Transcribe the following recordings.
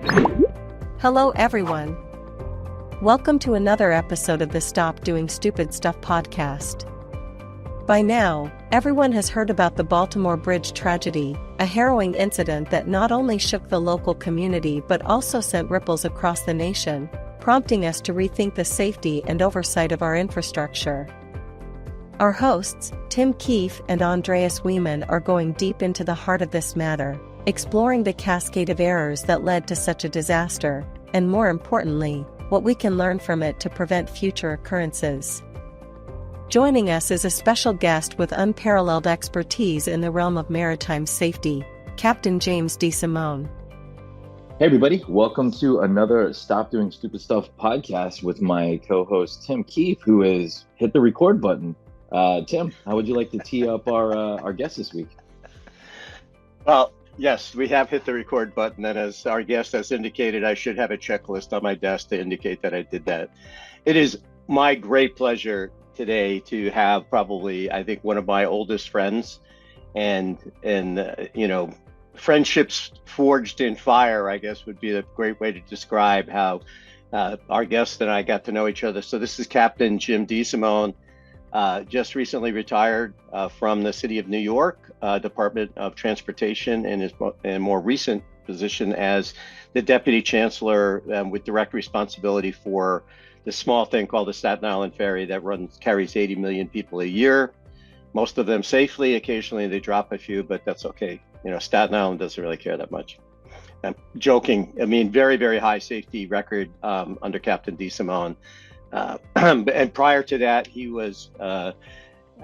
Hello everyone. Welcome to another episode of the Stop Doing Stupid Stuff podcast. By now, everyone has heard about the Baltimore Bridge tragedy, a harrowing incident that not only shook the local community but also sent ripples across the nation, prompting us to rethink the safety and oversight of our infrastructure. Our hosts, Tim Keefe and Andreas Wieman, are going deep into the heart of this matter, exploring the cascade of errors that led to such a disaster, and more importantly, what we can learn from it to prevent future occurrences. Joining us is a special guest with unparalleled expertise in the realm of maritime safety, Captain James DeSimone. Hey everybody, welcome to another Stop Doing Stupid Stuff podcast with my co-host Tim Keefe, who has hit the record button. Tim, how would you like to tee up our guest this week? Well, yes, we have hit the record button, and as our guest has indicated, I should have a checklist on my desk to indicate that I did that. It is my great pleasure today to have probably, I think, one of my oldest friends, and friendships forged in fire, I guess, would be a great way to describe how our guest and I got to know each other. So this is Captain Jim DeSimone. Just recently retired from the City of New York, Department of Transportation, and his more recent position as the Deputy Chancellor with direct responsibility for the small thing called the Staten Island Ferry that carries 80 million people a year, most of them safely. Occasionally they drop a few, but that's okay. Staten Island doesn't really care that much. I'm joking. I mean, very, very high safety record under Captain DeSimone. And prior to that, he was, I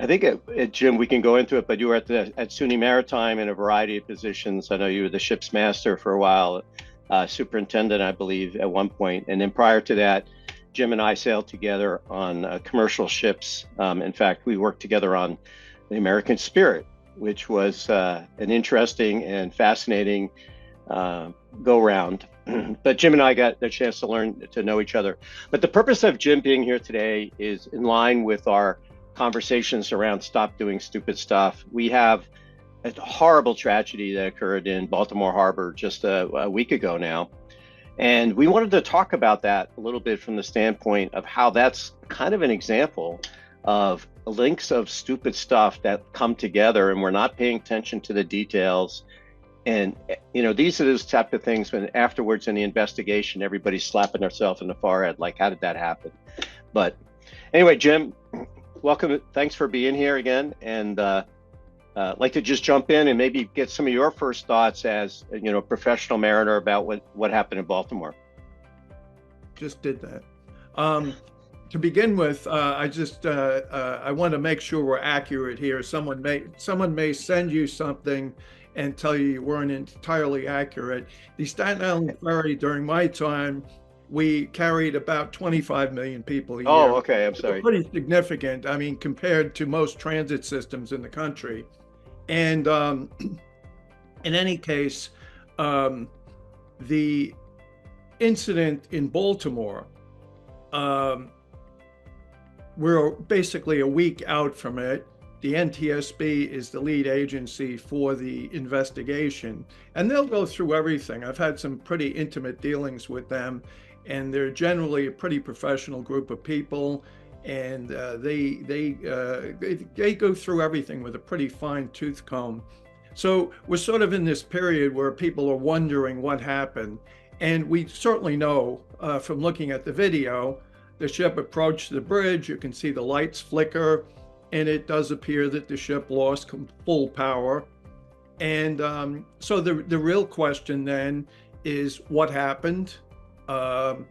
think, Jim, we can go into it, but you were at SUNY Maritime in a variety of positions. I know you were the ship's master for a while, superintendent, I believe, at one point. And then prior to that, Jim and I sailed together on commercial ships. In fact, we worked together on the American Spirit, which was an interesting and fascinating go-round. But Jim and I got the chance to learn to know each other. But the purpose of Jim being here today is in line with our conversations around Stop Doing Stupid Stuff. We have a horrible tragedy that occurred in Baltimore Harbor just a week ago now. And we wanted to talk about that a little bit from the standpoint of how that's kind of an example of links of stupid stuff that come together and we're not paying attention to the details. And, these are those type of things when afterwards in the investigation, everybody's slapping themselves in the forehead, like, how did that happen? But anyway, Jim, welcome. Thanks for being here again. And I'd like to just jump in and maybe get some of your first thoughts as, a professional mariner about what happened in Baltimore. Just did that. To begin with, I want to make sure we're accurate here. Someone may send you something and tell you weren't entirely accurate. The Staten Island Ferry, during my time, we carried about 25 million people a year. Oh, okay, I'm sorry. Pretty significant, I mean, compared to most transit systems in the country. And in any case, the incident in Baltimore, we're basically a week out from it. The NTSB is the lead agency for the investigation, and they'll go through everything. I've had some pretty intimate dealings with them, and they're generally a pretty professional group of people, and they go through everything with a pretty fine tooth comb. So we're sort of in this period where people are wondering what happened, and we certainly know from looking at the video, the ship approached the bridge. You can see the lights flicker, and it does appear that the ship lost full power. And so the real question then is what happened? And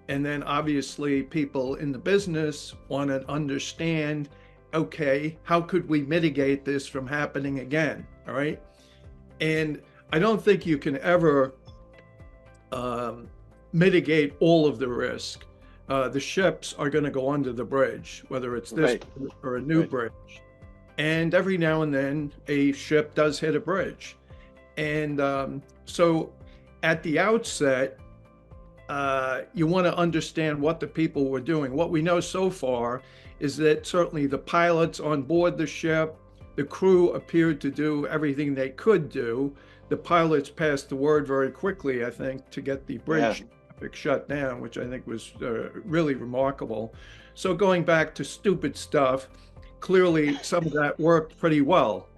then obviously people in the business want to understand, okay, how could we mitigate this from happening again? All right. And I don't think you can ever mitigate all of the risk. The ships are going to go under the bridge, whether it's this or a new bridge. And every now and then a ship does hit a bridge. And so at the outset, you want to understand what the people were doing. What we know so far is that certainly the pilots on board the ship, the crew appeared to do everything they could do the pilots passed the word very quickly, I think, to get the bridge Yeah. traffic shut down, which I think was really remarkable. So going back to stupid stuff, clearly some of that worked pretty well,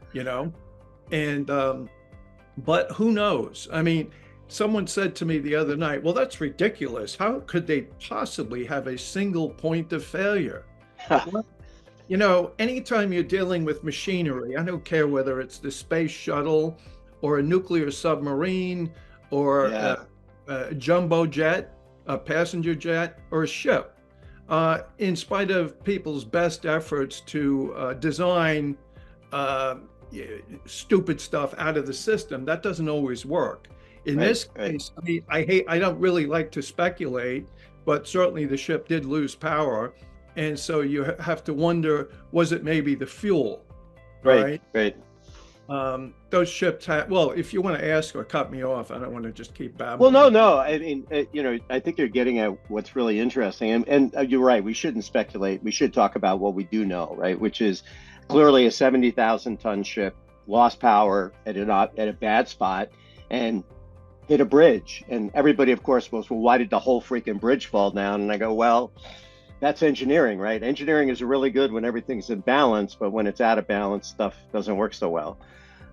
and but who knows? I mean, someone said to me the other night, well, that's ridiculous. How could they possibly have a single point of failure? Well, anytime you're dealing with machinery, I don't care whether it's the space shuttle or a nuclear submarine or Yeah. a jumbo jet, a passenger jet, or a ship. In spite of people's best efforts to design stupid stuff out of the system, that doesn't always work. In Right, this right. case, I don't really like to speculate, but certainly the ship did lose power. And so you have to wonder, was it maybe the fuel? Right, right. Those ships had, well, if you want to ask or cut me off, I don't want to just keep Well, babbling. no. I mean, I think you're getting at what's really interesting, and you're right. We shouldn't speculate. We should talk about what we do know, right? Which is clearly a 70,000-ton ship lost power at a bad spot and hit a bridge. And everybody, of course, goes, well, why did the whole freaking bridge fall down? And I go, well, that's engineering, right? Engineering is really good when everything's in balance, but when it's out of balance, stuff doesn't work so well.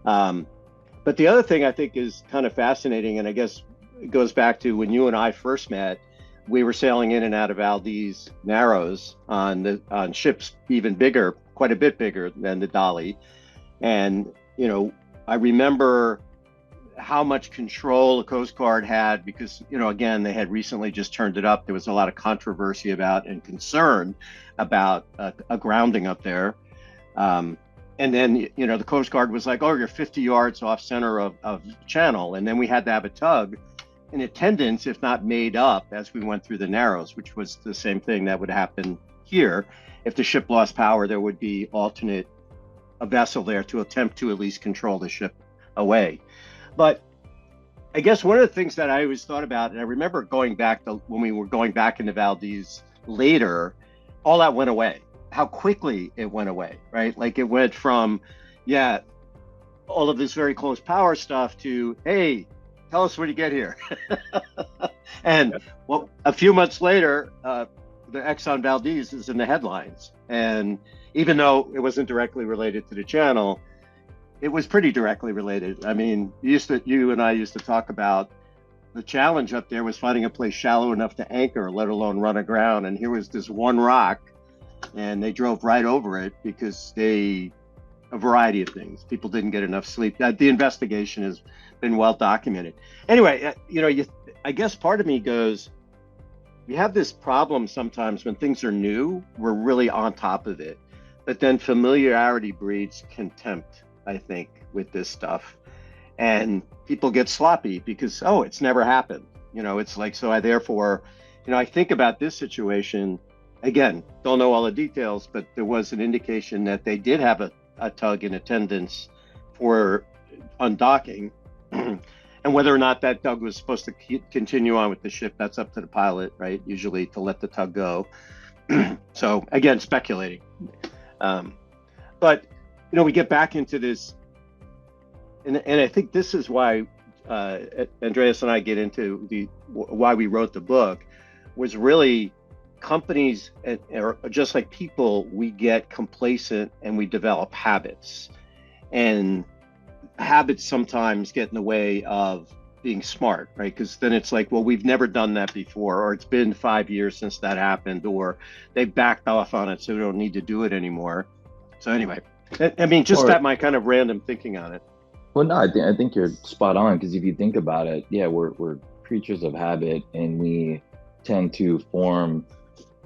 But the other thing I think is kind of fascinating, and I guess it goes back to when you and I first met. We were sailing in and out of Valdez Narrows on ships even bigger, quite a bit bigger than the Dolly. And, I remember how much control the Coast Guard had because, again, they had recently just turned it up. There was a lot of controversy about and concern about a grounding up there. And then, the Coast Guard was like, oh, you're 50 yards off center of channel. And then we had to have a tug in attendance, if not made up, as we went through the Narrows, which was the same thing that would happen here. If the ship lost power, there would be a vessel there to attempt to at least control the ship away. But I guess one of the things that I always thought about, and I remember going back when we were going back into Valdez later, all that went away. How quickly it went away, right? Like it went from, all of this very close power stuff to, hey, tell us when you get here. And well, a few months later, the Exxon Valdez is in the headlines. And even though it wasn't directly related to the channel, it was pretty directly related. I mean, you and I used to talk about the challenge up there was finding a place shallow enough to anchor, let alone run aground. And here was this one rock, and they drove right over it because a variety of things. People didn't get enough sleep. The investigation has been well documented. Anyway, I guess part of me goes, we have this problem sometimes when things are new, we're really on top of it. But then familiarity breeds contempt, I think, with this stuff. And people get sloppy because, it's never happened. It's like, so I think about this situation, again, don't know all the details, but there was an indication that they did have a tug in attendance for undocking. And whether or not that tug was supposed to continue on with the ship, that's up to the pilot, right? Usually to let the tug go. So again, speculating. But, we get back into this, and I think this is why Andreas and I get into why we wrote the book, was really companies, or just like people, we get complacent and we develop habits. And habits sometimes get in the way of being smart, right? Because then it's like, well, we've never done that before, or it's been 5 years since that happened, or they backed off on it, so we don't need to do it anymore. So anyway, I mean, just that my kind of random thinking on it. Well, no, I think you're spot on, because if you think about it, we're creatures of habit, and we tend to form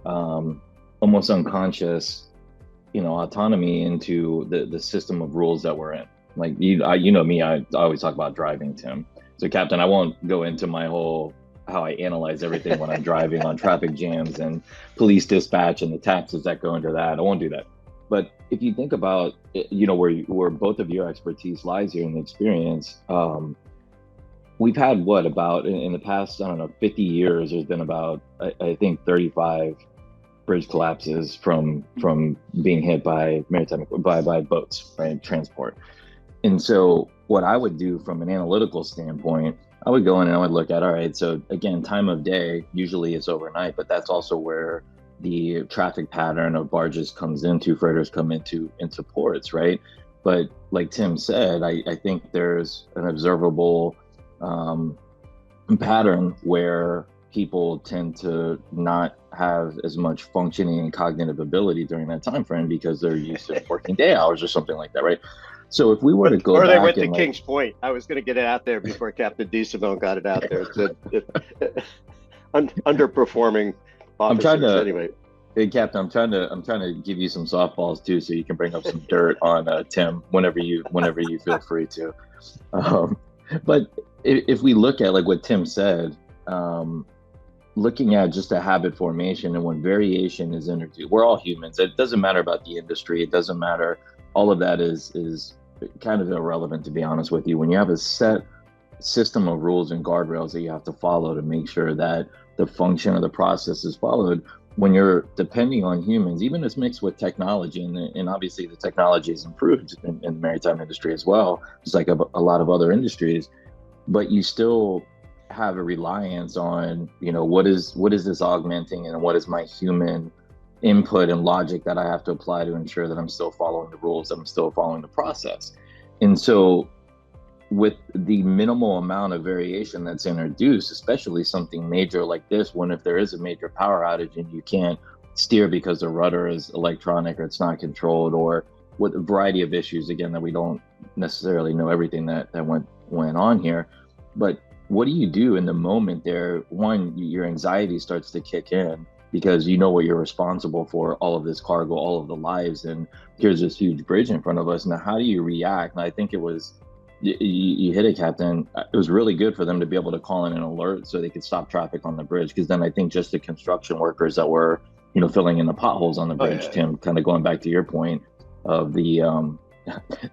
almost unconscious, autonomy into the system of rules that we're in. Like me, I always talk about driving, Tim. So, Captain, I won't go into my whole how I analyze everything when I'm driving on traffic jams and police dispatch and the taxes that go into that. I won't do that. But if you think about, where both of your expertise lies here in the experience, we've had about in the past, 50 years, there's been about, I think, 35 bridge collapses from being hit by maritime, by boats, right, transport. And so what I would do from an analytical standpoint, I would go in and I would look at, all right, so again, time of day, usually it's overnight, but that's also where the traffic pattern of barges comes into, freighters come into ports, right? But like Tim said, I think there's an observable pattern where people tend to not have as much functioning and cognitive ability during that time frame because they're used to working day hours or something like that, right? So if we were to go or back they went to and King's Point. I was going to get it out there before Captain DeSimone got it out there. Underperforming officers, anyway. Hey, Captain, I'm trying to give you some softballs too, so you can bring up some dirt on Tim whenever you feel free to. But if we look at like what Tim said, looking at just a habit formation and when variation is introduced, we're all humans. It doesn't matter about the industry. It doesn't matter. All of that is kind of irrelevant, to be honest with you. When you have a set system of rules and guardrails that you have to follow to make sure that the function of the process is followed, when you're depending on humans, even if it's mixed with technology, and obviously the technology has improved in the maritime industry as well, just like a lot of other industries, but you still have a reliance on, what is this augmenting and what is my human input and logic that I have to apply to ensure that I'm still following the rules, that I'm still following the process. And so with the minimal amount of variation that's introduced, especially something major like this, when if there is a major power outage and you can't steer because the rudder is electronic or it's not controlled, or with a variety of issues, again, that we don't necessarily know everything that went on here. But what do you do in the moment there? One, your anxiety starts to kick in because you know what you're responsible for, all of this cargo, all of the lives, and here's this huge bridge in front of us. Now, how do you react? And I think it was, you hit it, Captain. It was really good for them to be able to call in an alert so they could stop traffic on the bridge, because then I think just the construction workers that were, filling in the potholes on the bridge, Tim, kind of going back to your point of the,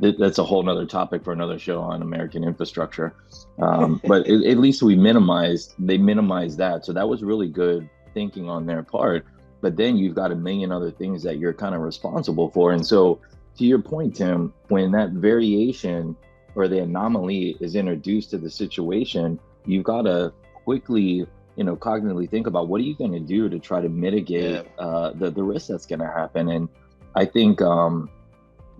that's a whole nother topic for another show on American infrastructure. But at least they minimized that. So that was really good thinking on their part. But then you've got a million other things that you're kind of responsible for. And so to your point, Tim, when that variation or the anomaly is introduced to the situation, you've got to quickly, cognitively think about what are you going to do to try to mitigate the risk that's going to happen. And I think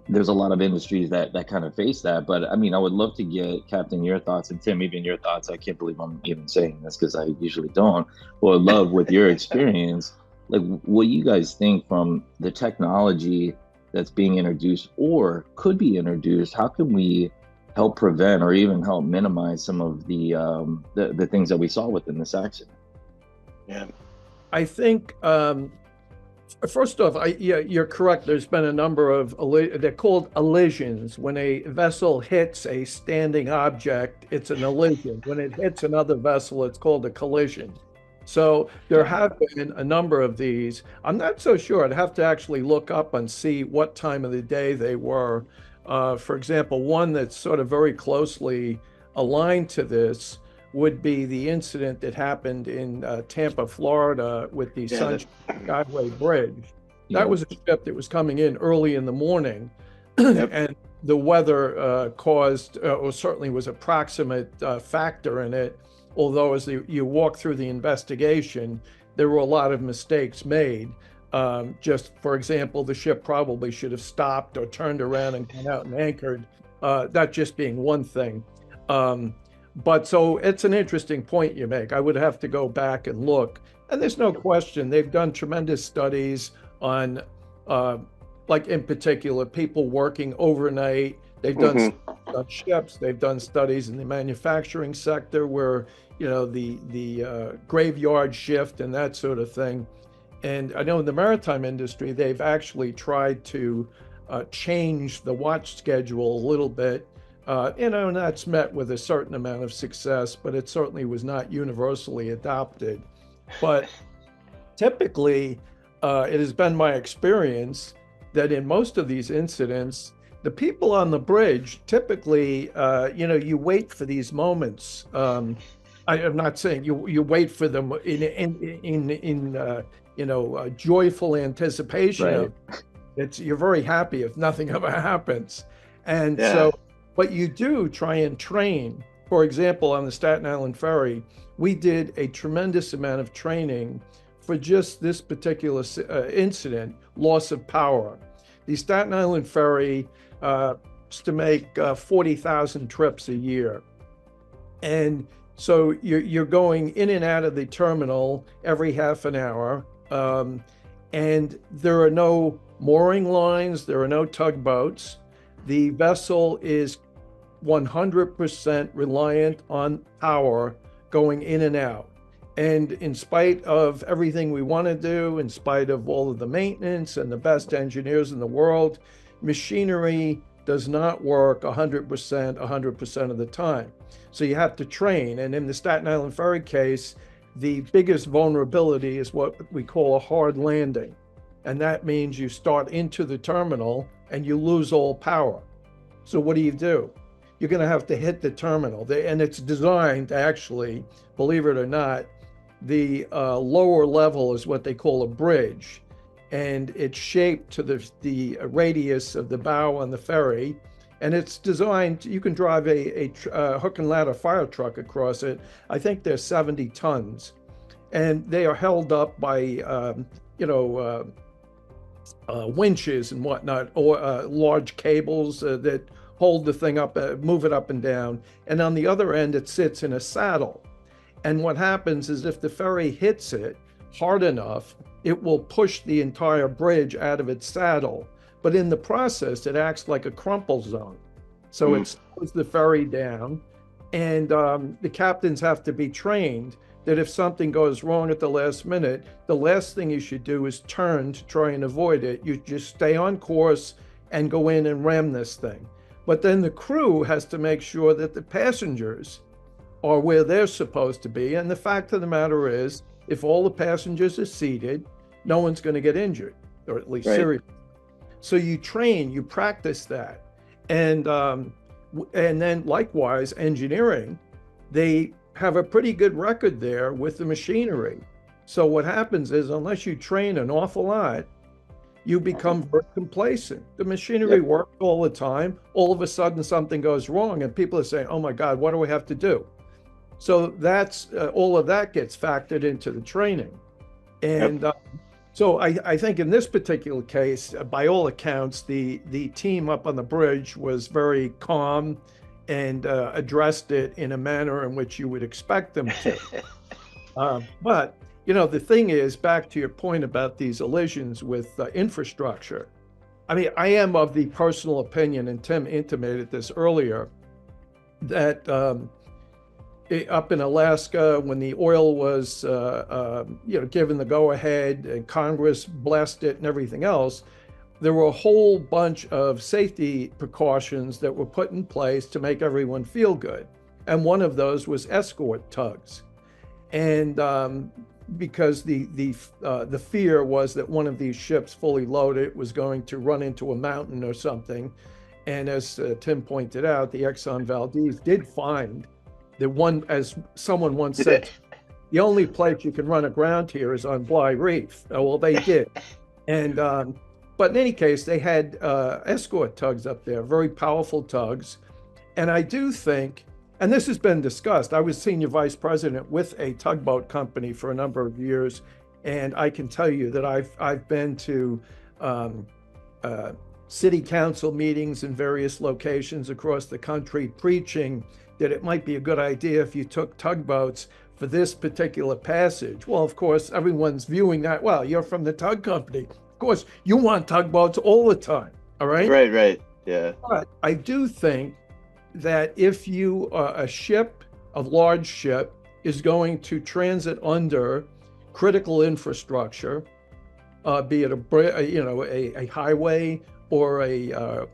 there's a lot of industries that kind of face that. But I mean, I would love to get, Captain, your thoughts, and Tim, even your thoughts. I can't believe I'm even saying this because I usually don't. Well, I'd love, with your experience, like what you guys think from the technology that's being introduced or could be introduced. How can we help prevent or even help minimize some of the things that we saw within this accident? Yeah, I think first off, you're correct. There's been a number of, they're called elisions. When a vessel hits a standing object, it's an elision. When it hits another vessel, it's called a collision. So there have been a number of these. I'm not so sure. I'd have to actually look up and see what time of the day they were. For example, one that's sort of very closely aligned to this would be the incident that happened in Tampa, Florida with the Sunshine Skyway Bridge. That was a ship that was coming in early in the morning, and the weather caused, or certainly was a proximate factor in it, although as you walk through the investigation, there were a lot of mistakes made. Just for example, the ship probably should have stopped or turned around and gone out and anchored, that just being one thing. But so it's an interesting point you make. I would have to go back and look. And there's no question, they've done tremendous studies on, like in particular, people working overnight. They've done studies on ships. They've done studies in the manufacturing sector where, the graveyard shift and that sort of thing. And I know in the maritime industry, they've actually tried to change the watch schedule a little bit. And that's met with a certain amount of success, but it certainly was not universally adopted. But typically, it has been my experience that in most of these incidents, the people on the bridge, typically, you wait for these moments. I'm not saying you wait for them in joyful anticipation. Right. You're very happy if nothing ever happens. And so But you do try and train. For example, on the Staten Island Ferry, we did a tremendous amount of training for just this particular incident, loss of power. The Staten Island Ferry is to make 40,000 trips a year. And so you're going in and out of the terminal every half an hour. And there are no mooring lines, there are no tugboats. The vessel is 100% reliant on power going in and out. And in spite of everything we want to do, in spite of all of the maintenance and the best engineers in the world, machinery does not work 100% of the time. So you have to train. And in the Staten Island Ferry case, the biggest vulnerability is what we call a hard landing. And that means you start into the terminal and you lose all power. So what do? You're going to have to hit the terminal. And it's designed to actually, believe it or not, the lower level is what they call a bridge. And it's shaped to the radius of the bow on the ferry. And it's designed, you can drive a hook and ladder fire truck across it. I think they're 70 tons. And they are held up by, winches and whatnot, or large cables that hold the thing up, move it up and down. And on the other end, it sits in a saddle. And what happens is if the ferry hits it hard enough, it will push the entire bridge out of its saddle. But in the process, it acts like a crumple zone. So it slows the ferry down. And the captains have to be trained that if something goes wrong at the last minute, the last thing you should do is turn to try and avoid it. You just stay on course and go in and ram this thing. But then the crew has to make sure that the passengers are where they're supposed to be. And the fact of the matter is, if all the passengers are seated, no one's going to get injured, or at least seriously. So you train, you practice that. And then likewise, engineering, they have a pretty good record there with the machinery. So what happens is, unless you train an awful lot, you become very complacent. The machinery works all the time. All of a sudden something goes wrong and people are saying, oh my God, what do we have to do? So that's all of that gets factored into the training. And so I think in this particular case, by all accounts, the team up on the bridge was very calm and addressed it in a manner in which you would expect them to. But the thing is, back to your point about these elisions with infrastructure. I mean, I am of the personal opinion, and Tim intimated this earlier, that up in Alaska, when the oil was, given the go-ahead and Congress blessed it and everything else, there were a whole bunch of safety precautions that were put in place to make everyone feel good. And one of those was escort tugs. And because the fear was that one of these ships fully loaded was going to run into a mountain or something. And as Tim pointed out, the Exxon Valdez did find that one, as someone once said, the only place you can run aground here is on Bly Reef. Well, they did. And but in any case, they had escort tugs up there, very powerful tugs. And I do think, and this has been discussed, I was senior vice president with a tugboat company for a number of years. And I can tell you that I've been to city council meetings in various locations across the country preaching that it might be a good idea if you took tugboats for this particular passage. Well, of course, everyone's viewing that, well, you're from the tug company. Of course, you want tugboats all the time, all right? Right, yeah. But I do think that if you, a large ship, is going to transit under critical infrastructure, be it a highway or a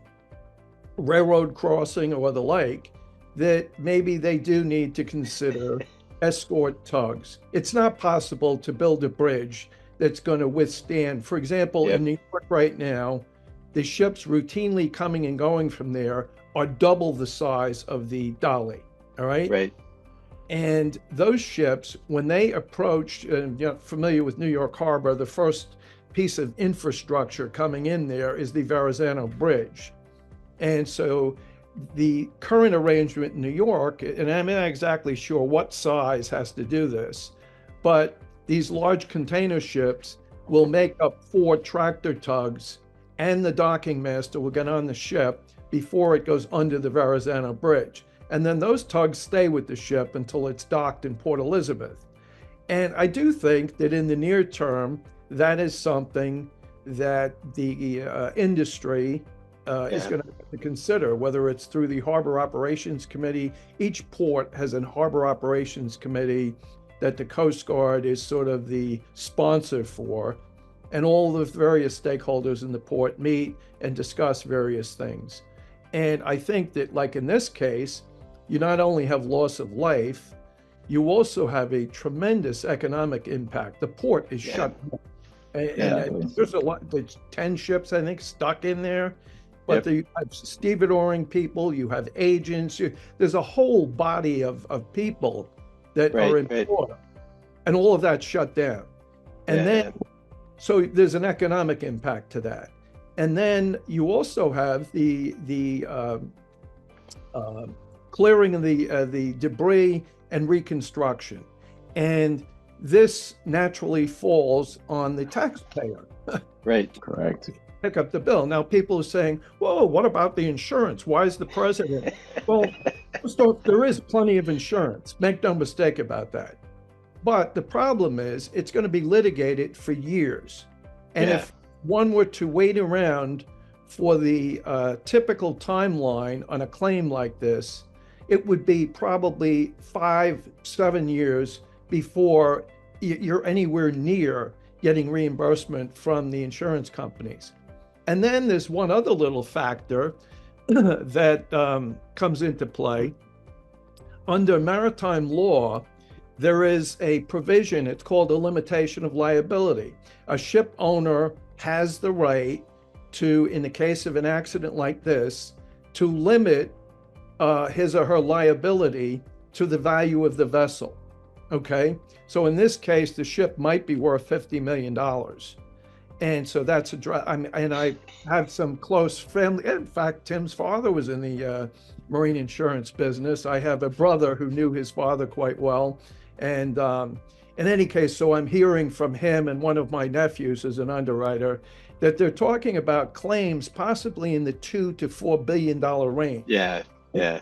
railroad crossing or the like, that maybe they do need to consider escort tugs. It's not possible to build a bridge that's going to withstand, for example, in New York right now, the ships routinely coming and going from there are double the size of the Dolly, all right? Right. And those ships, when they approached, familiar with New York Harbor, the first piece of infrastructure coming in there is the Verrazano Bridge. And so the current arrangement in New York, and I'm not exactly sure what size has to do this, but these large container ships will make up 4 tractor tugs, and the docking master will get on the ship before it goes under the Verrazano Bridge. And then those tugs stay with the ship until it's docked in Port Elizabeth. And I do think that in the near term, that is something that the industry is going to have to consider, whether it's through the Harbor Operations Committee. Each port has a Harbor Operations Committee that the Coast Guard is sort of the sponsor for, and all the various stakeholders in the port meet and discuss various things. And I think that, like in this case, you not only have loss of life, you also have a tremendous economic impact. The port is shut down. And there's a lot, there's 10 ships, I think, stuck in there. But you have stevedoring people, you have agents, there's a whole body of people that are in Florida. And all of that's shut down. And then, so there's an economic impact to that. And then you also have the clearing of the debris and reconstruction. And this naturally falls on the taxpayer. Right, correct. Pick up the bill. Now people are saying, whoa, what about the insurance? Why is the president? Well, first off, there is plenty of insurance. Make no mistake about that. But the problem is it's going to be litigated for years. And if one were to wait around for the typical timeline on a claim like this, it would be probably 5-7 years before you're anywhere near getting reimbursement from the insurance companies. And then there's one other little factor that comes into play. Under maritime law, there is a provision, it's called a limitation of liability. A ship owner has the right to, in the case of an accident like this, to limit his or her liability to the value of the vessel. Okay, so in this case, the ship might be worth $50 million. And so that's and I have some close family. In fact, Tim's father was in the marine insurance business. I have a brother who knew his father quite well. And in any case, so I'm hearing from him and one of my nephews is an underwriter that they're talking about claims possibly in the $2 to $4 billion range. Yeah.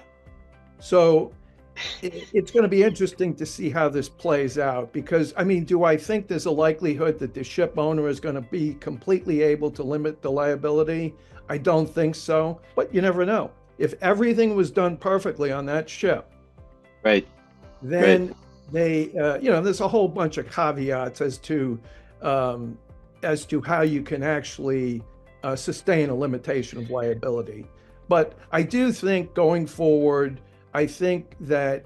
So it's going to be interesting to see how this plays out, because, I mean, do I think there's a likelihood that the ship owner is going to be completely able to limit the liability? I don't think so, but you never know. If everything was done perfectly on that ship, then they, there's a whole bunch of caveats as to how you can actually sustain a limitation of liability. But I do think going forward, I think that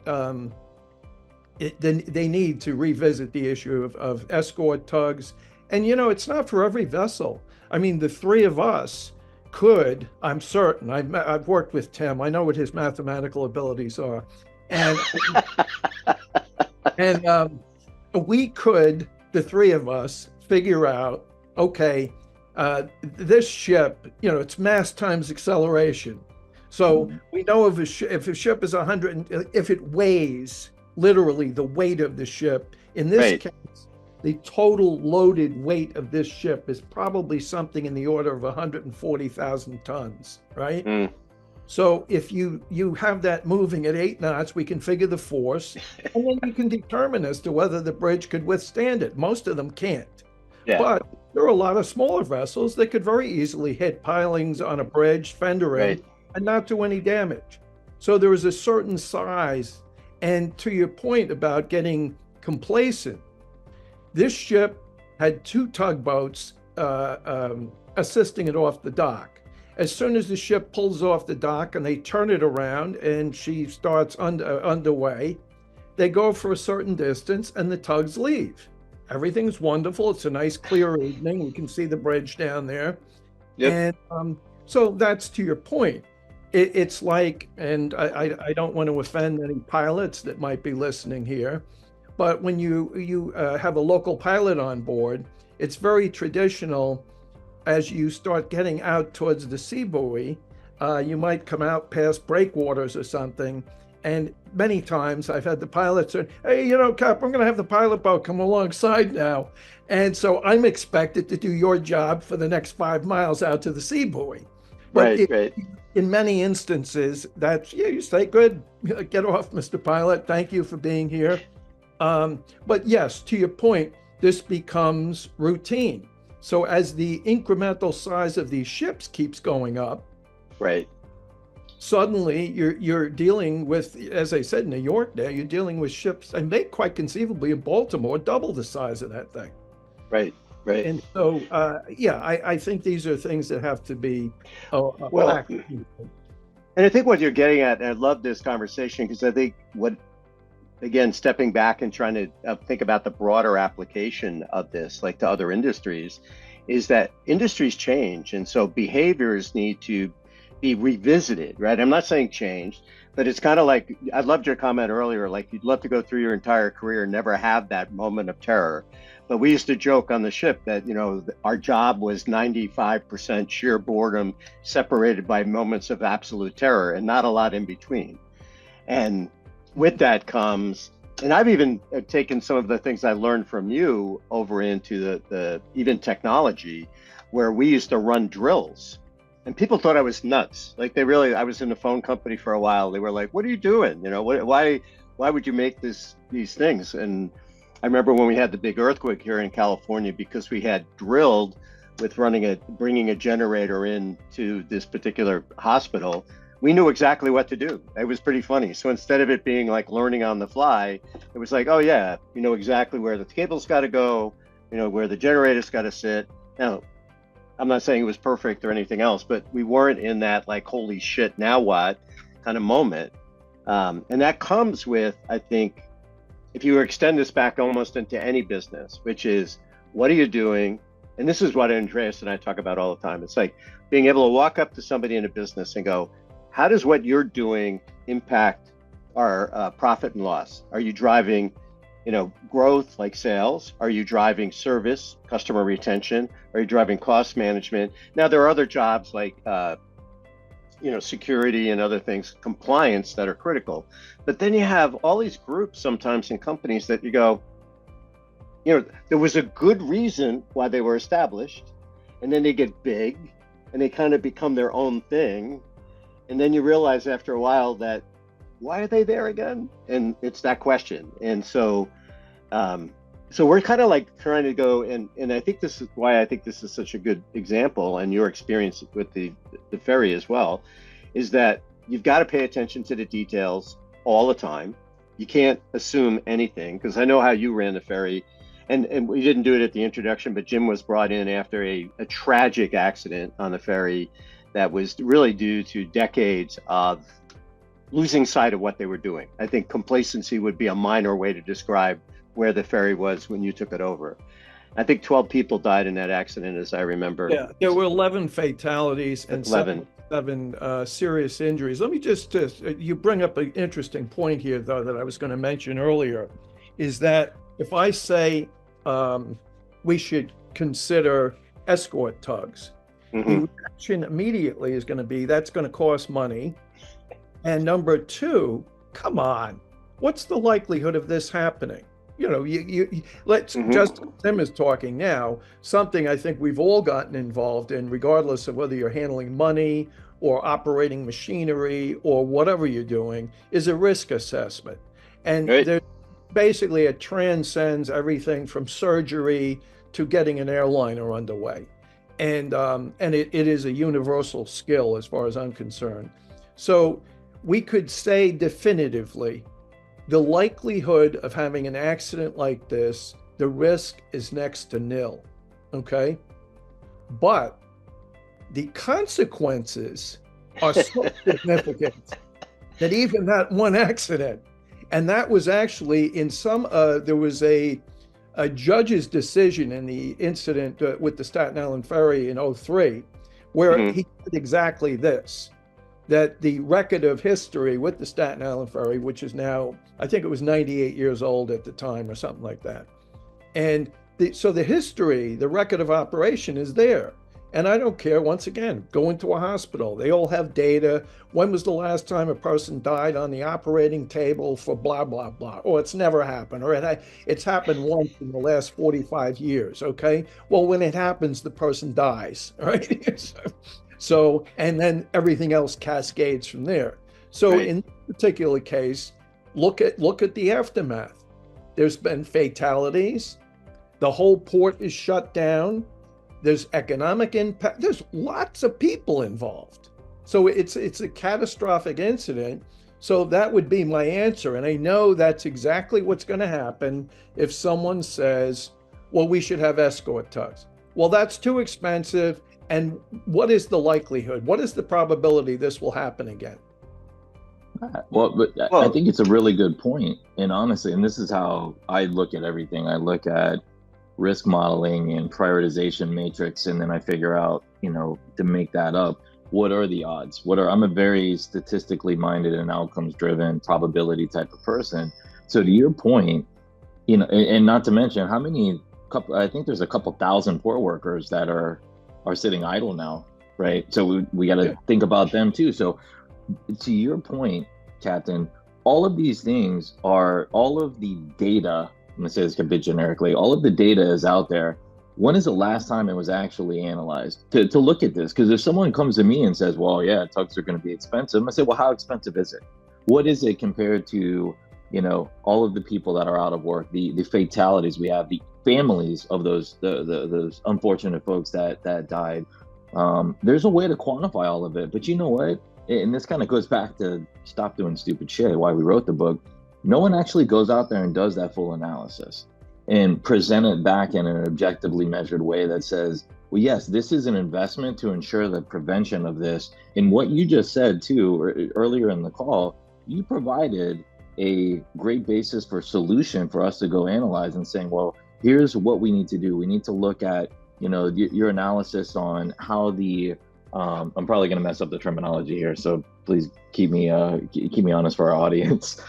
they need to revisit the issue of escort tugs. And, it's not for every vessel. I mean, the three of us could, I'm certain, I've worked with Tim, I know what his mathematical abilities are. And, we could, the three of us, figure out, okay, this ship, it's mass times acceleration. So we know if a ship is 100, if it weighs literally the weight of the ship, in this case, the total loaded weight of this ship is probably something in the order of 140,000 tons, right? So if you have that moving at 8 knots, we can figure the force, and then you can determine as to whether the bridge could withstand it. Most of them can't. But there are a lot of smaller vessels that could very easily hit pilings on a bridge, fender end, and not do any damage. So there is a certain size. And to your point about getting complacent, this ship had 2 tugboats assisting it off the dock. As soon as the ship pulls off the dock and they turn it around and she starts underway, they go for a certain distance and the tugs leave. Everything's wonderful. It's a nice clear evening. We can see the bridge down there. And so that's to your point. It's like, and I don't want to offend any pilots that might be listening here, but when you have a local pilot on board, it's very traditional as you start getting out towards the sea buoy you might come out past breakwaters or something. And many times I've had the pilot say, hey, Cap, I'm going to have the pilot boat come alongside now. And so I'm expected to do your job for the next 5 miles out to the sea buoy. But Right. In many instances, you say, good, get off, Mr. Pilot. Thank you for being here. But yes, to your point, this becomes routine. So as the incremental size of these ships keeps going up, Right. suddenly you're dealing with, as I said, New York now, you're dealing with ships, and they quite conceivably in Baltimore double the size of that thing. Right. And so, I think these are things that have to be well, and I think what you're getting at, and I love this conversation, because I think again, stepping back and trying to think about the broader application of this, like to other industries, is that industries change. And so behaviors need to be revisited, right? I'm not saying changed, but it's kind of like, I loved your comment earlier, like you'd love to go through your entire career and never have that moment of terror. But we used to joke on the ship that, our job was 95% sheer boredom separated by moments of absolute terror and not a lot in between. And with that comes, and I've even taken some of the things I learned from you over into the even technology, where we used to run drills. And people thought I was nuts. Like I was in the phone company for a while. They were like, what are you doing? Why would you make these things? And I remember when we had the big earthquake here in California, because we had drilled with bringing a generator into this particular hospital, we knew exactly what to do. It was pretty funny. So instead of it being like learning on the fly, it was like, oh yeah, you know exactly where the cable's got to go, where the generator's got to sit. Now, I'm not saying it was perfect or anything else, but we weren't in that like, holy shit, now what kind of moment. And that comes with, I think, if you extend this back almost into any business, which is, what are you doing? And this is what Andreas and I talk about all the time. It's like being able to walk up to somebody in a business and go, how does what you're doing impact our profit and loss? Are you driving, growth like sales? Are you driving service, customer retention? Are you driving cost management? Now, there are other jobs like, security and other things, compliance, that are critical. But then you have all these groups sometimes in companies that you go, there was a good reason why they were established, and then they get big and they kind of become their own thing. And then you realize after a while that, why are they there again? And it's that question. And so we're kind of like trying to go, and I think this is why I think this is such a good example, and your experience with the ferry as well, is that you've got to pay attention to the details all the time. You can't assume anything, because I know how you ran the ferry, and we didn't do it at the introduction, but Jim was brought in after a tragic accident on the ferry that was really due to decades of losing sight of what they were doing. I think complacency would be a minor way to describe where the ferry was when you took it over. I think 12 people died in that accident, as I remember. Yeah, there were 11 fatalities and 11. seven serious injuries. Let me just, you bring up an interesting point here, though, that I was going to mention earlier, is that if I say we should consider escort tugs, the reaction immediately is going to be, that's going to cost money. And number two, come on, what's the likelihood of this happening? Let's just, Tim is talking now, something I think we've all gotten involved in, regardless of whether you're handling money or operating machinery or whatever you're doing, is a risk assessment. And there's basically, it transcends everything from surgery to getting an airliner underway. And it is a universal skill as far as I'm concerned. So we could say definitively, the likelihood of having an accident like this, the risk is next to nil, okay? But the consequences are so significant that even that one accident, and that was actually in some, there was a judge's decision in the incident with the Staten Island Ferry in 2003, where he did exactly this, that the record of history with the Staten Island Ferry, which is now, I think it was 98 years old at the time or something like that. And so the history, the record of operation is there. And I don't care, once again, go into a hospital. They all have data. When was the last time a person died on the operating table for blah, blah, blah? Or it's never happened, or it's happened once in the last 45 years, okay? Well, when it happens, the person dies, all right? So, and then everything else cascades from there. So Right. in this particular case, look at the aftermath. There's been fatalities. The whole port is shut down. There's economic impact. There's lots of people involved. So it's a catastrophic incident. So that would be my answer. And I know that's exactly what's going to happen if someone says, well, we should have escort tugs. Well, that's too expensive. And what is the likelihood? What is the probability this will happen again? Well, but I Well, think it's a really good point. And honestly, and this is how I look at everything. I look at risk modeling and prioritization matrix, and then I figure out, to make that up, what are the odds? I'm a very statistically minded and outcomes driven probability type of person. So to your point, and not to mention I think there's a couple thousand port workers that are sitting idle now, right? So we got to think about them too. So to your point, Captain, all of these things are all of the data. I'm going to say this a bit generically. All of the data is out there. When is the last time it was actually analyzed to look at this? Because if someone comes to me and says, well, yeah, tugs are going to be expensive, I say, well, how expensive is it? What is it compared to, all of the people that are out of work, the fatalities we have, the families of those unfortunate folks that died? There's a way to quantify all of it. But you know what? And this kind of goes back to Stop Doing Stupid Shit, why we wrote the book. No one actually goes out there and does that full analysis and present it back in an objectively measured way that says, well, yes, this is an investment to ensure the prevention of this. And what you just said too, earlier in the call, you provided a great basis for solution for us to go analyze and saying, well, here's what we need to do. We need to look at, your analysis on how I'm probably going to mess up the terminology here, so please keep me honest for our audience.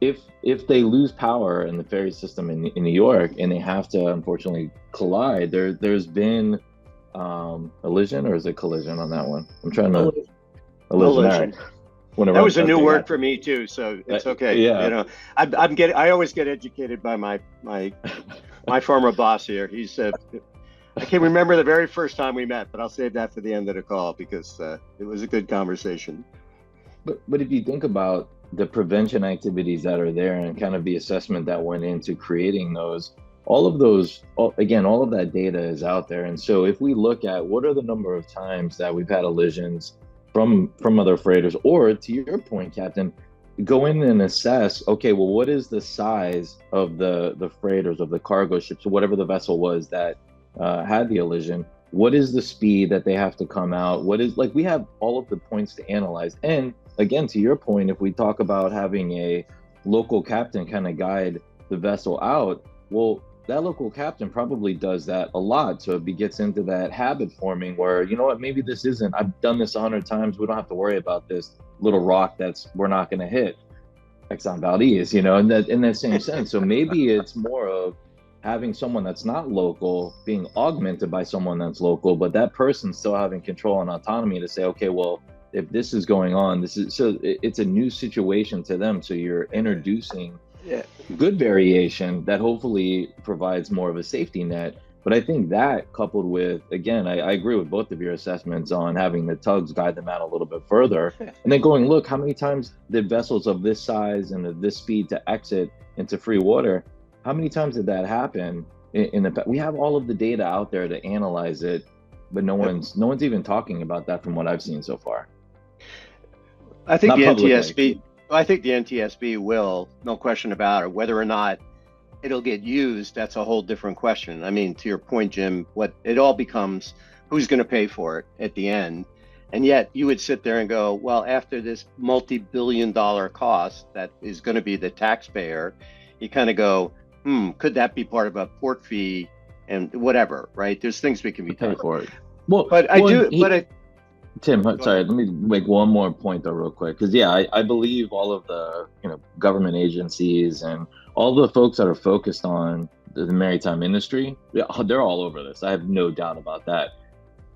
If they lose power in the ferry system in New York and they have to unfortunately collide, there's been elision, or is it collision on that one? I'm trying to collision. Whenever that was a new word for me too, so it's okay. Yeah. I always get educated by my former boss here. He's I can't remember the very first time we met, but I'll save that for the end of the call because it was a good conversation. But if you think about the prevention activities that are there and kind of the assessment that went into creating those, all of that data is out there. And so if we look at what are the number of times that we've had elisions from other freighters, or to your point, Captain, go in and assess, okay, well, what is the size of the freighters, of the cargo ships, or whatever the vessel was that had the elision? What is the speed that they have to come out? We have all of the points to analyze. And again, to your point, if we talk about having a local captain kind of guide the vessel out, well, that local captain probably does that a lot. So it gets into that habit forming where, you know what, maybe this isn't, I've done this 100 times. We don't have to worry about this little rock we're not going to hit Exxon Valdez, in that same sense. So maybe it's more of having someone that's not local being augmented by someone that's local, but that person still having control and autonomy to say, okay, well, if this is going on, it's a new situation to them. So you're introducing good variation that hopefully provides more of a safety net. But I think that coupled with, again, I agree with both of your assessments on having the tugs guide them out a little bit further. And then going, look, how many times did vessels of this size and of this speed to exit into free water, how many times did that happen in the past? We have all of the data out there to analyze it, but no one's even talking about that from what I've seen so far. I think the NTSB will, no question about it. Whether or not it'll get used, that's a whole different question. I mean, to your point, Jim, what it all becomes, who's going to pay for it at the end? And yet you would sit there and go, well, after this multi-billion-dollar cost that is going to be the taxpayer, you kind of go, could that be part of a port fee and whatever, right? There's things we can be pay done for it. Tim, sorry, let me make one more point though real quick, because I believe all of the government agencies and all the folks that are focused on the maritime industry, they're all over this. I have no doubt about that.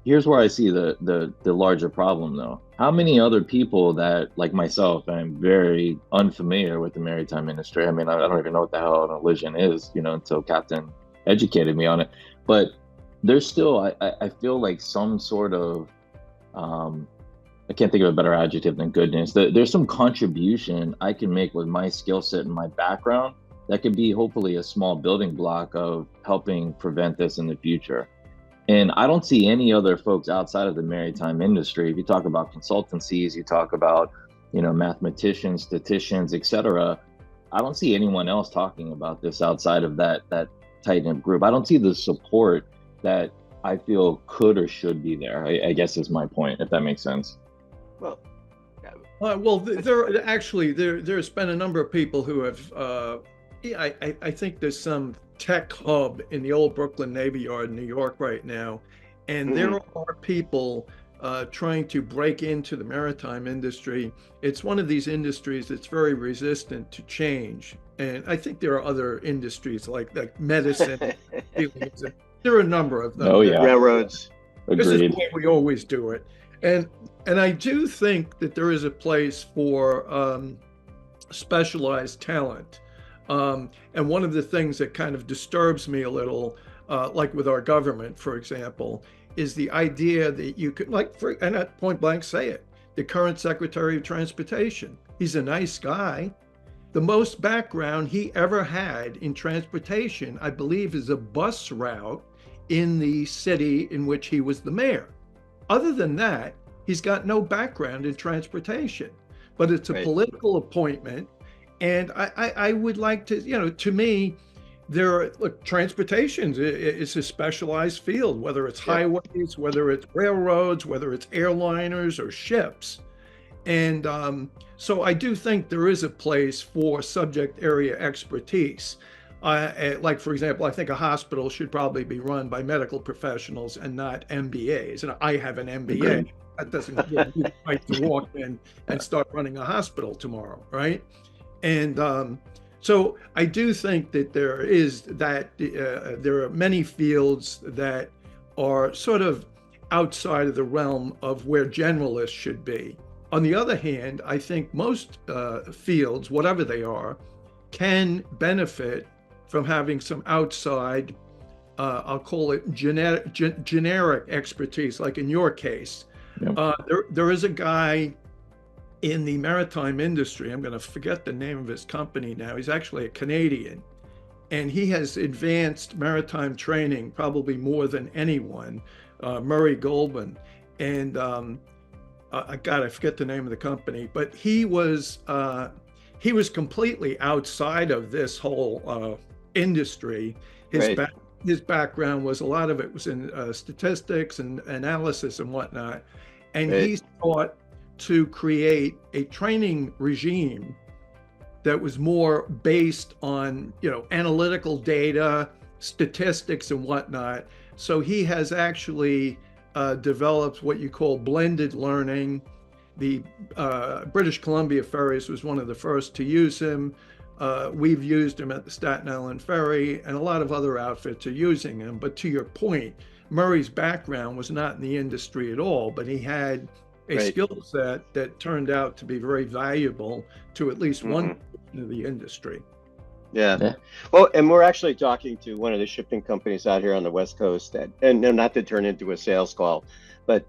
Here's where I see the larger problem, though. How many other people that, like myself, I'm very unfamiliar with the maritime industry. I mean, I don't even know what the hell an elision is, until Captain educated me on it. But there's still, I feel like some sort of, I can't think of a better adjective than goodness. There's some contribution I can make with my skill set and my background that could be hopefully a small building block of helping prevent this in the future. And I don't see any other folks outside of the maritime industry. If you talk about consultancies, you talk about, mathematicians, statisticians, et cetera, I don't see anyone else talking about this outside of that tight-knit group. I don't see the support that I feel could or should be there, I guess is my point, if that makes sense. There's been a number of people who have, I think there's some tech hub in the old Brooklyn Navy Yard in New York right now, and there are people trying to break into the maritime industry. It's one of these industries that's very resistant to change, and I think there are other industries like medicine. There are a number of them. Oh yeah, railroads. Agreed. This is the way we always do it, and I do think that there is a place for specialized talent. And one of the things that kind of disturbs me a little, like with our government, for example, is the idea that you could, and at point blank say it, the current Secretary of Transportation, he's a nice guy. The most background he ever had in transportation, I believe, is a bus route in the city in which he was the mayor. Other than that, he's got no background in transportation, but it's a political appointment. And I would like to, to me, transportation is a specialized field, whether it's highways, whether it's railroads, whether it's airliners or ships. And so I do think there is a place for subject area expertise. Like, for example, I think a hospital should probably be run by medical professionals and not MBAs. And I have an MBA. That doesn't give you the right to walk in and start running a hospital tomorrow, right? And so I do think that there are many fields that are sort of outside of the realm of where generalists should be. On the other hand, I think most fields, whatever they are, can benefit from having some outside, I'll call it generic expertise, like in your case. Yep. There is a guy in the maritime industry, I'm going to forget the name of his company now. He's actually a Canadian, and he has advanced maritime training probably more than anyone, Murray Goldman. And I forget the name of the company, but he was completely outside of this whole industry. His background was, a lot of it was in statistics and analysis and whatnot. And he sought to create a training regime that was more based on, analytical data, statistics and whatnot. So he has actually developed what you call blended learning. The British Columbia Ferries was one of the first to use him. We've used him at the Staten Island Ferry, and a lot of other outfits are using him. But to your point, Murray's background was not in the industry at all, but he had a skill set that turned out to be very valuable to at least one portion of the industry. Yeah. Well, and we're actually talking to one of the shipping companies out here on the West Coast, and not to turn into a sales call, but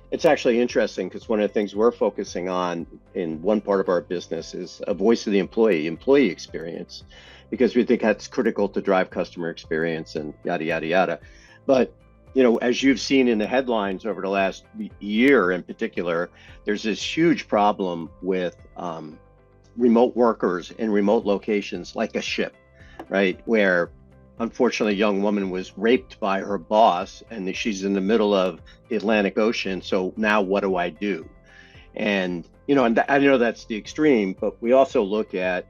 it's actually interesting because one of the things we're focusing on in one part of our business is a voice of the employee experience, because we think that's critical to drive customer experience and yada, yada, yada. But as you've seen in the headlines over the last year in particular, there's this huge problem with remote workers in remote locations like a ship, right? Where unfortunately a young woman was raped by her boss and she's in the middle of the Atlantic Ocean. So now what do I do? And, and I know that's the extreme, but we also look at,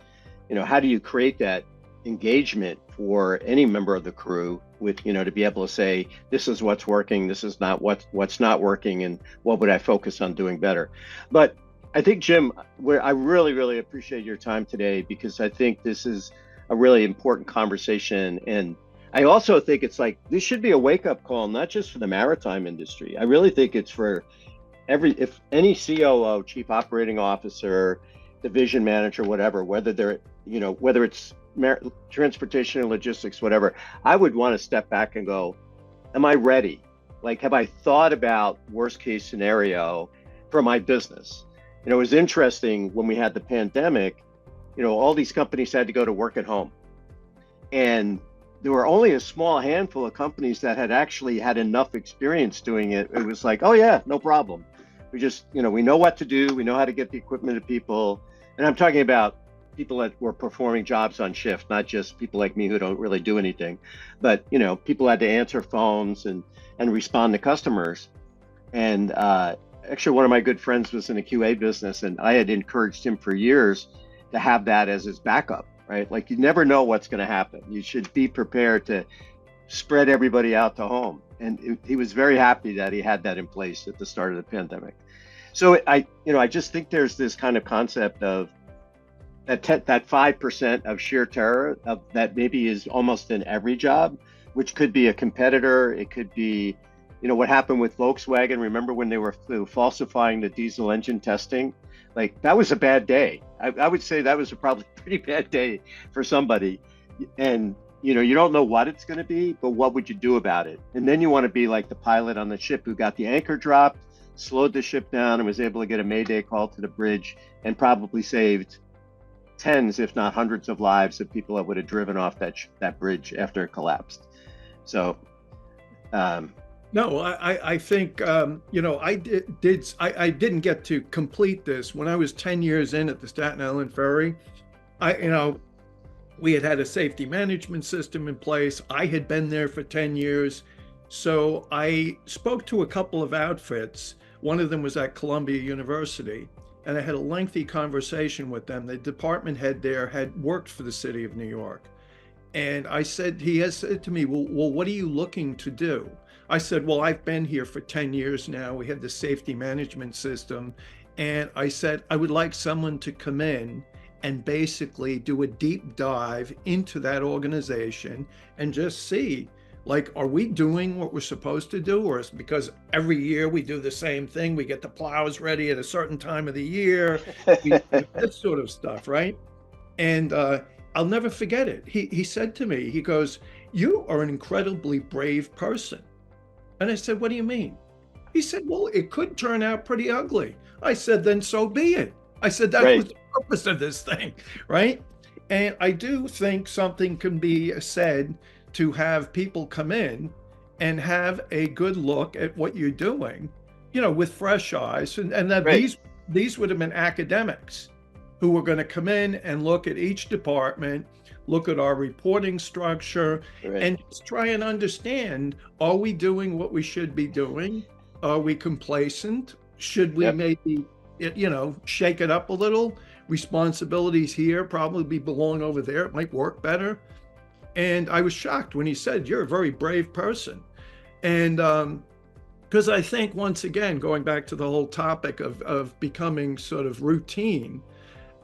how do you create that engagement for any member of the crew with, to be able to say, this is what's working, this is not what's not working, and what would I focus on doing better? But I think, Jim, I really, really appreciate your time today, because I think this is a really important conversation. And I also think it's like, this should be a wake-up call, not just for the maritime industry. I really think it's for if any COO, chief operating officer, division manager, whatever, whether they're, whether it's transportation and logistics, whatever, I would want to step back and go, am I ready? Like, have I thought about worst case scenario for my business? It was interesting when we had the pandemic, all these companies had to go to work at home. And there were only a small handful of companies that had actually had enough experience doing it. It was like, oh yeah, no problem. We just, we know what to do. We know how to get the equipment to people. And I'm talking about people that were performing jobs on shift, not just people like me who don't really do anything. But, people had to answer phones and respond to customers. And actually, one of my good friends was in the QA business, and I had encouraged him for years to have that as his backup, right? Like, you never know what's going to happen. You should be prepared to spread everybody out to home. And he was very happy that he had that in place at the start of the pandemic. So I just think there's this kind of concept of that 5% of sheer terror that maybe is almost in every job, which could be a competitor. It could be, what happened with Volkswagen. Remember when they were falsifying the diesel engine testing? Like, that was a bad day. I would say that was probably a pretty bad day for somebody. And, you don't know what it's going to be, but what would you do about it? And then you want to be like the pilot on the ship who got the anchor dropped, slowed the ship down, and was able to get a mayday call to the bridge, and probably saved tens, if not hundreds of lives of people that would have driven off that bridge after it collapsed. So, no, I think, I didn't get to complete this. When I was 10 years in at the Staten Island Ferry, we had a safety management system in place. I had been there for 10 years. So I spoke to a couple of outfits. One of them was at Columbia University, and I had a lengthy conversation with them. The department head there had worked for the city of New York. And he has said to me, well, what are you looking to do? I said, well, I've been here for 10 years now. We have the safety management system. And I said, I would like someone to come in and basically do a deep dive into that organization and just see, like, are we doing what we're supposed to do? Or is it because every year we do the same thing? We get the plows ready at a certain time of the year, that sort of stuff, right? And I'll never forget it. He said to me, he goes, you are an incredibly brave person. And I said, what do you mean? He said, well, it could turn out pretty ugly. I said, then so be it. I said, that was the purpose of this thing, right? And I do think something can be said to have people come in and have a good look at what you're doing, with fresh eyes. And that these would have been academics who were going to come in and look at each department, look at our reporting structure, and just try and understand, are we doing what we should be doing? Are we complacent? Should we maybe, shake it up a little? Responsibilities here probably belong over there. It might work better. And I was shocked when he said, you're a very brave person. And because I think, once again, going back to the whole topic of becoming sort of routine,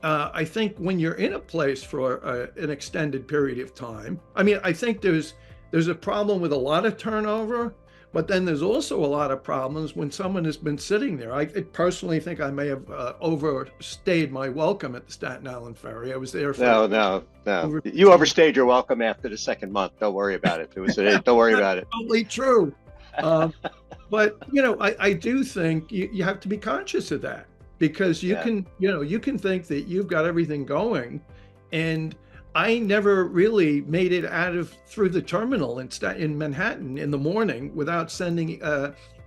I think when you're in a place for an extended period of time, I think there's a problem with a lot of turnover, but then there's also a lot of problems when someone has been sitting there. I personally think I may have overstayed my welcome at the Staten Island Ferry. I was there for No. You overstayed your welcome after the second month. Don't worry about it. Don't worry about it. Totally true. But I do think you have to be conscious of that, because you can think that you've got everything going, and I never really made it through the terminal in Manhattan in the morning without sending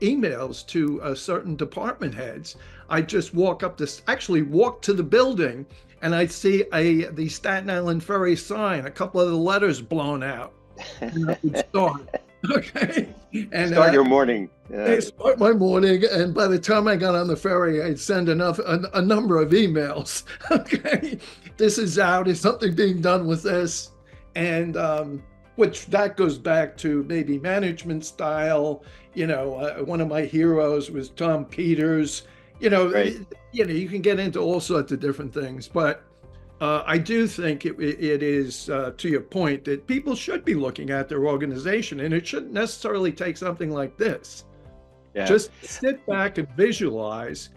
emails to certain department heads. I just walk to the building, and I'd see the Staten Island Ferry sign, a couple of the letters blown out. And I would start. Okay. And start your morning. I start my morning, and by the time I got on the ferry, I'd send a number of emails. Okay, this is out. Is something being done with this? And which that goes back to maybe management style. One of my heroes was Tom Peters. You can get into all sorts of different things, but I do think it is, to your point, that people should be looking at their organization, and it shouldn't necessarily take something like this. Yeah. Just sit back and visualize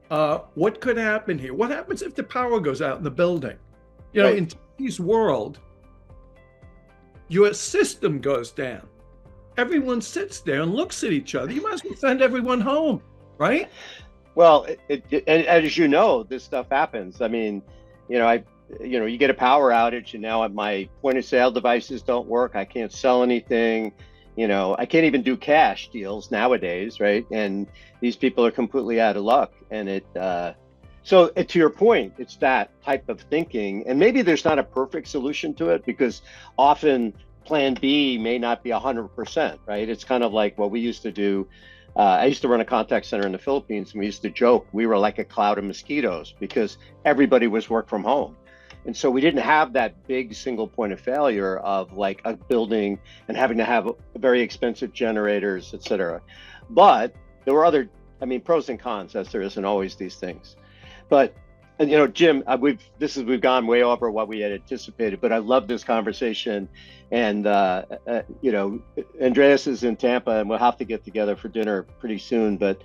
what could happen here. What happens if the power goes out in the building? You know, Right. in today's world, your system goes down. Everyone sits there and looks at each other. You might as well send everyone home, right? Well, and as you know, this stuff happens. I mean, you get a power outage, and now my point of sale devices don't work. I can't sell anything. I can't even do cash deals nowadays, right? And these people are completely out of luck. And so to your point, it's that type of thinking. And maybe there's not a perfect solution to it, because often plan B may not be 100%, right? It's kind of like what we used to do. I used to run a contact center in the Philippines, and we used to joke we were like a cloud of mosquitoes because everybody was work from home. And so we didn't have that big single point of failure of like a building and having to have very expensive generators, et cetera. But there were pros and cons, as there isn't always these things. But Jim, we've gone way over what we had anticipated, but I love this conversation. And Andreas is in Tampa, and we'll have to get together for dinner pretty soon. But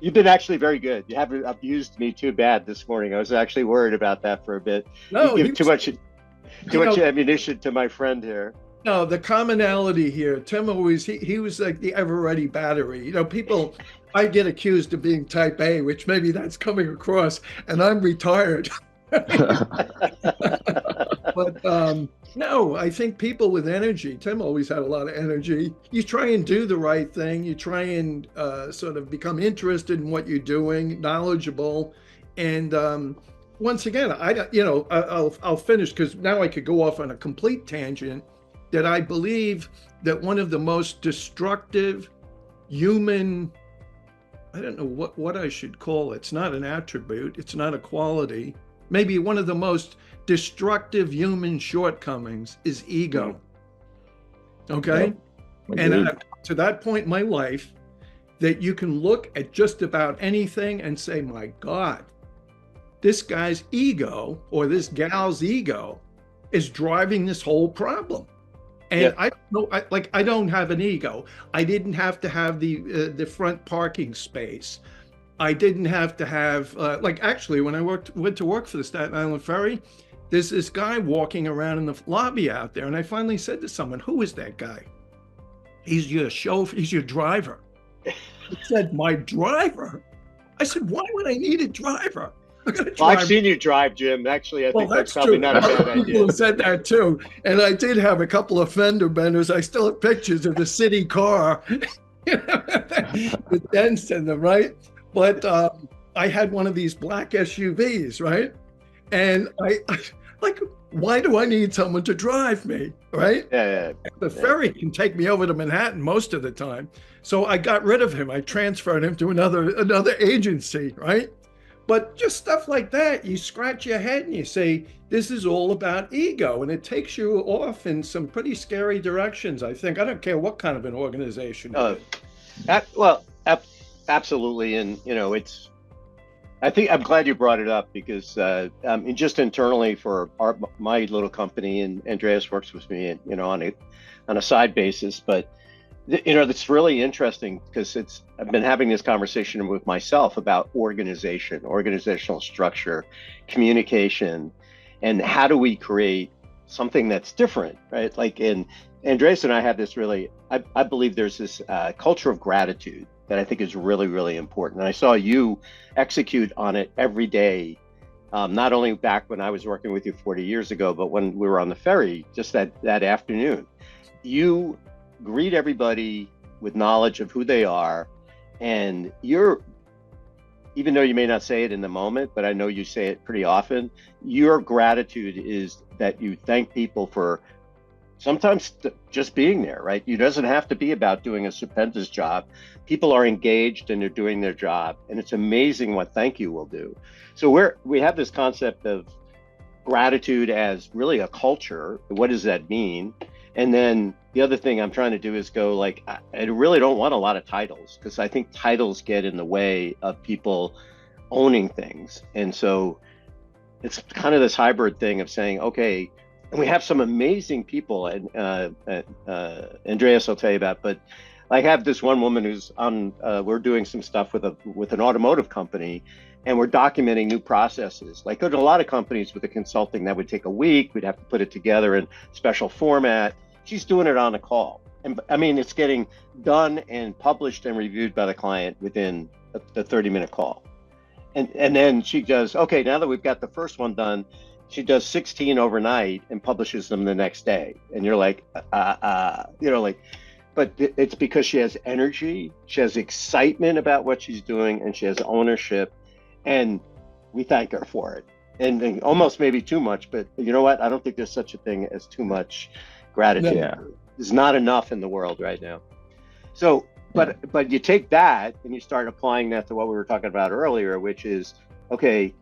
you've been actually very good. You haven't abused me too bad this morning. I was actually worried about that for a bit. No, you give too much ammunition to my friend here. No, the commonality here, Tim always, he was like the ever-ready battery. People, I get accused of being type A, which maybe that's coming across, and I'm retired. But no, I think people with energy, Tim always had a lot of energy. You try and do the right thing. You try and sort of become interested in what you're doing, knowledgeable. And once again, I'll finish, because now I could go off on a complete tangent, that I believe that one of the most destructive human, I don't know what I should call it. It's not an attribute. It's not a quality. Maybe one of the most destructive human shortcomings is ego. Okay? Yeah. And to that point in my life, that you can look at just about anything and say, my God, this guy's ego or this gal's ego is driving this whole problem. And Yeah. I don't know, I don't have an ego. I didn't have to have the front parking space. I didn't have to have, actually, when I went to work for the Staten Island Ferry, there's this guy walking around in the lobby out there. And I finally said to someone, who is that guy? He's your chauffeur, he's your driver. He said, my driver? I said, why would I need a driver? Well, I've seen you drive, Jim. Actually, I think that's probably not a bad idea. People have said that too. And I did have a couple of fender benders. I still have pictures of the city car with dents in them, right? But I had one of these black SUVs, right? And I why do I need someone to drive me, right? Yeah. The ferry can take me over to Manhattan most of the time. So I got rid of him. I transferred him to another agency, right? But just stuff like that, you scratch your head and you say, this is all about ego. And it takes you off in some pretty scary directions, I think. I don't care what kind of an organization it is. Absolutely. And, I think I'm glad you brought it up, because just internally for my little company, and Andreas works with me, on a side basis, but it's really interesting, because I've been having this conversation with myself about organization, organizational structure, communication, and how do we create something that's different, right? And Andreas and I have this I believe there's this culture of gratitude that I think is really, really important. And I saw you execute on it every day, not only back when I was working with you 40 years ago, but when we were on the ferry, just that afternoon. You greet everybody with knowledge of who they are, and even though you may not say it in the moment, but I know you say it pretty often, your gratitude is that you thank people for sometimes just being there, right? It doesn't have to be about doing a stupendous job. People are engaged and they're doing their job, and it's amazing what thank you will do. So we have this concept of gratitude as really a culture. What does that mean? And then the other thing I'm trying to do is go I really don't want a lot of titles, because I think titles get in the way of people owning things. And so it's kind of this hybrid thing of saying, okay, and we have some amazing people, and Andreas will tell you about, but I have this one woman who's on, we're doing some stuff with an automotive company, and we're documenting new processes. Like there's a lot of companies with the consulting that would take a week, we'd have to put it together in special format. She's doing it on a call. And I mean, it's getting done and published and reviewed by the client within the 30-minute call. And then she does, okay, now that we've got the first one done, she does 16 overnight and publishes them the next day. And you're like, but it's because she has energy, she has excitement about what she's doing, and she has ownership. And we thank her for it. And almost maybe too much, but you know what? I don't think there's such a thing as too much gratitude. Yeah. There's not enough in the world right now. So, but you take that and you start applying that to what we were talking about earlier, which is, okay,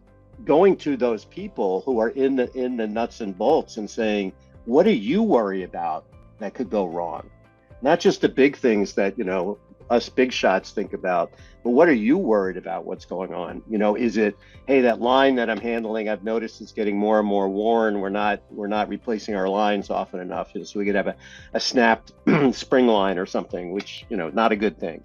going to those people who are in the nuts and bolts and saying, what do you worry about that could go wrong? Not just the big things that, us big shots think about, but what are you worried about? What's going on? Is it, hey, that line that I'm handling, I've noticed is getting more and more worn. We're not replacing our lines often enough, so we could have a snapped spring line or something, which, not a good thing.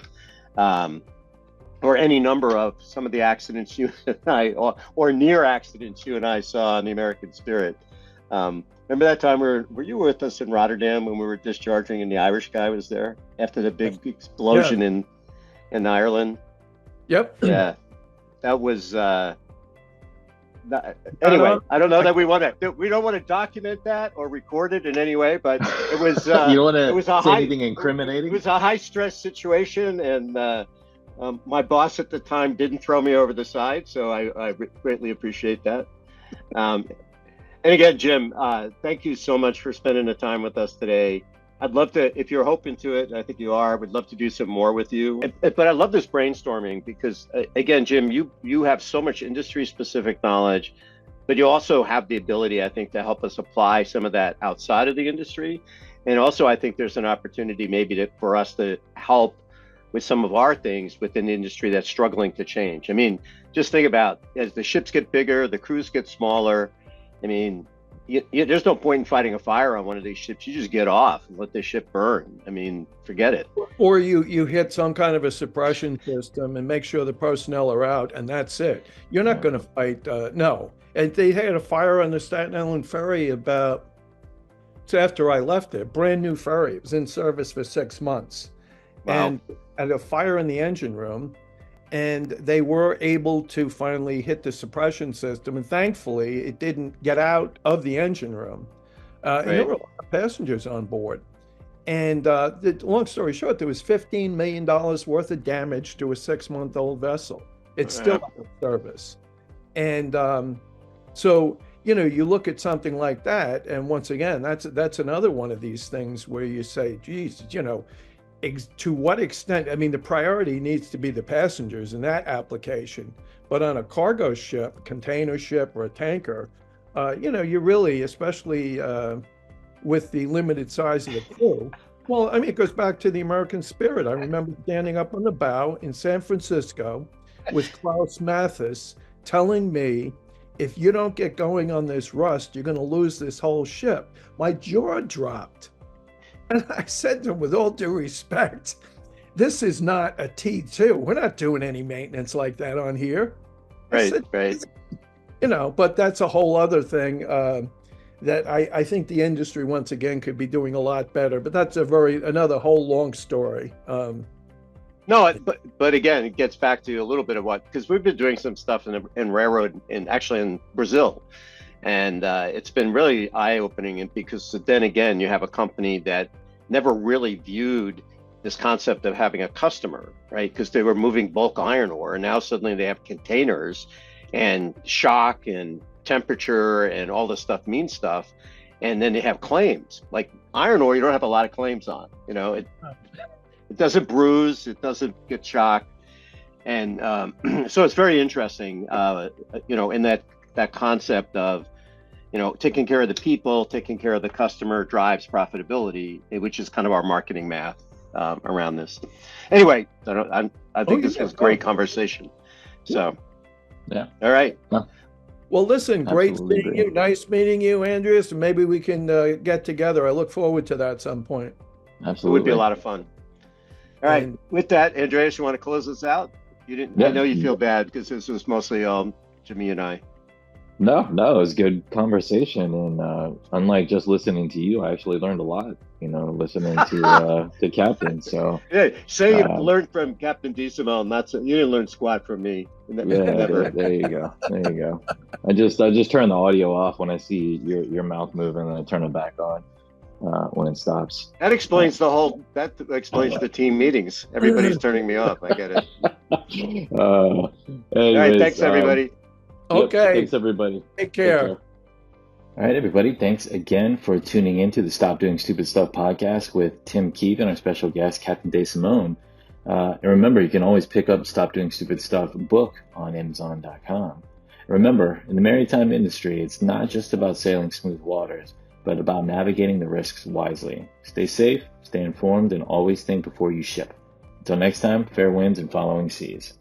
Or any number of some of the accidents you and I, or near accidents you and I saw on the American Spirit. Remember that time were you with us in Rotterdam when we were discharging and the Irish guy was there after the big explosion in Ireland? Yep. Yeah, that was. Anyway, I don't know that we don't want to document that or record it in any way, but it was. You don't want it was to say anything incriminating? It was a high stress situation, and my boss at the time didn't throw me over the side, so I greatly appreciate that. And again, Jim, thank you so much for spending the time with us today. I'd love to, if you're open to it, and I think you are, would love to do some more with you. But I love this brainstorming because, again, Jim, you have so much industry-specific knowledge, but you also have the ability, I think, to help us apply some of that outside of the industry. And also, I think there's an opportunity maybe for us to help with some of our things within the industry that's struggling to change. I mean, just think about as the ships get bigger, the crews get smaller. I mean, there's no point in fighting a fire on one of these ships. You just get off and let the ship burn. I mean, forget it. Or you hit some kind of a suppression system and make sure the personnel are out, and that's it. You're not going to fight. No. And they had a fire on the Staten Island ferry it's after I left it. Brand new ferry. It was in service for 6 months. Wow. And had a fire in the engine room. And they were able to finally hit the suppression system. And thankfully, it didn't get out of the engine room. And there were a lot of passengers on board. And long story short, there was $15 million worth of damage to a 6-month-old vessel. It's still out of service. And so, you look at something like that. And once again, that's another one of these things where you say, geez, to what extent? I mean, the priority needs to be the passengers in that application, but on a cargo ship, container ship, or a tanker, you really, especially with the limited size of the crew. Well, I mean, it goes back to the American Spirit. I remember standing up on the bow in San Francisco with Klaus Mathis telling me, if you don't get going on this rust, you're going to lose this whole ship. My jaw dropped. And I said to him, with all due respect, this is not a T2. We're not doing any maintenance like that on here. Right. But that's a whole other thing that I think the industry, once again, could be doing a lot better. But that's another whole long story. No, but again, it gets back to a little bit of because we've been doing some stuff in railroad, actually in Brazil. And it's been really eye-opening, because then again, you have a company that never really viewed this concept of having a customer, right? Because they were moving bulk iron ore, and now suddenly they have containers, and shock and temperature and all this stuff means stuff. And then they have claims. Like iron ore, you don't have a lot of claims on. It doesn't bruise, it doesn't get shocked. And so it's very interesting, in that concept of, taking care of the people, taking care of the customer drives profitability, which is kind of our marketing math around this. Anyway, I think this was a great conversation. So, Yeah. All right. Well, listen, great Absolutely seeing agree. you. Nice meeting you, Andreas. And maybe we can get together. I look forward to that at some point. It would be a Absolutely. lot of fun. All right. And With that, Andreas, you want to close us out? You didn't. I Yeah. know you feel bad because this was mostly Jimmy and I. No, it was good conversation, and unlike just listening to you, I actually learned a lot. Listening to Captain. So Yeah, say you uh, learned from Captain DeSimone. You didn't learn squat from me. yeah, Never. there you go. There you go. I just turn the audio off when I see your mouth moving, and I turn it back on when it stops. That explains That explains the team meetings. Everybody's turning me off. I get it. All right, thanks everybody. okay, Thanks everybody. take care. All right, everybody. Thanks again for tuning into the Stop Doing Stupid Stuff podcast with Tim Keefe and our special guest, Captain DeSimone. And remember, you can always pick up Stop Doing Stupid Stuff book on Amazon.com. Remember, in the maritime industry, it's not just about sailing smooth waters, but about navigating the risks wisely. Stay safe, stay informed, and always think before you ship. Until next time, fair winds and following seas.